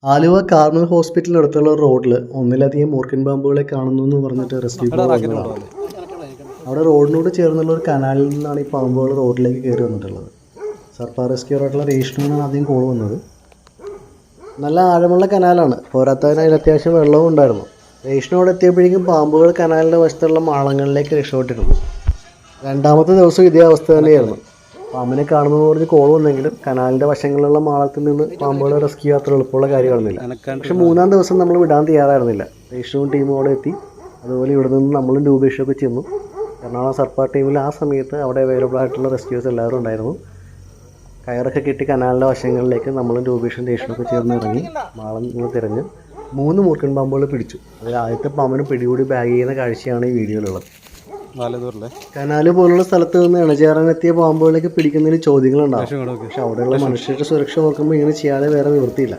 Aluva Carmel ഹോസ്പിറ്റലിനടുത്തുള്ള റോഡിൽ ഒന്നിലധികം മൂർഖൻ പാമ്പുകളെ കാണുന്നു എന്ന് പറഞ്ഞിട്ട് റെസ്ക്യൂ വന്നതാണ്. അവിടെ റോഡിനോട് ചേർന്നുള്ള ഒരു കനാലിൽ നിന്നാണ് ഈ പാമ്പുകൾ റോഡിലേക്ക് കയറി വന്നിട്ടുള്ളത്. സർപ്പാർ റെസ്ക്യൂറായിട്ടുള്ള രേഷ്ണുവിനാണ് ആദ്യം കോൾ വന്നത്. നല്ല ആഴമുള്ള കനാലാണ്, പോരാത്തതിന് അതിൽ അത്യാവശ്യം വെള്ളവും ഉണ്ടായിരുന്നു. രേഷ്ണുവിടെ എത്തിയപ്പോഴേക്കും പാമ്പുകൾ കനാലിൻ്റെ വശത്തുള്ള മാളങ്ങളിലേക്ക് രക്ഷപ്പെട്ടിരുന്നു. രണ്ടാമത്തെ ദിവസം ഇതേ അവസ്ഥ തന്നെയായിരുന്നു. പാമ്പിനെ കാണുമ്പോൾ പറഞ്ഞ് കോൾ വന്നെങ്കിലും കനാലിൻ്റെ വശങ്ങളിലുള്ള മാളത്തിൽ നിന്ന് പാമ്പുകളെ റെസ്ക്യൂ അത്ര എളുപ്പമുള്ള കാര്യമായിരുന്നില്ല. പക്ഷെ മൂന്നാം ദിവസം നമ്മൾ വിടാൻ തയ്യാറായിരുന്നില്ല. രേഷ്ണുവും ടീമും അവിടെ എത്തി. അതുപോലെ ഇവിടെ നിന്ന് നമ്മളും രൂപേഷൊക്കെ ചെന്നു. എറണാകുളം സർപ്പാർ ടീമിൽ ആ സമയത്ത് അവിടെ അവൈലബിൾ ആയിട്ടുള്ള റെസ്ക്യൂസ് എല്ലാവരും ഉണ്ടായിരുന്നു. കയറൊക്കെ കെട്ടി കനാലിൻ്റെ വശങ്ങളിലേക്ക് നമ്മളും രൂപേഷും രേഷ്ണുമൊക്കെ ചേർന്ന് ഇറങ്ങി മാളങ്ങൾ തിരഞ്ഞ് 3 മൂർഖൻ പാമ്പുകൾ പിടിച്ചു. അതിൽ ആദ്യത്തെ പാമ്പിന് പിടികൂടി ബാഗ് ചെയ്യുന്ന കാഴ്ചയാണ് ഈ വീഡിയോയിലുള്ളത്. കനാല് പോലുള്ള സ്ഥലത്ത് നിന്ന് ഇണചേരാനെത്തിയ പാമ്പുകളൊക്കെ പിടിക്കുന്നതിന് ചോദ്യങ്ങളുണ്ടാകും. പക്ഷെ അവിടെയുള്ള മനുഷ്യരുടെ സുരക്ഷ നോക്കുമ്പോൾ ഇങ്ങനെ ചെയ്യാതെ വേറെ നിവൃത്തിയില്ല.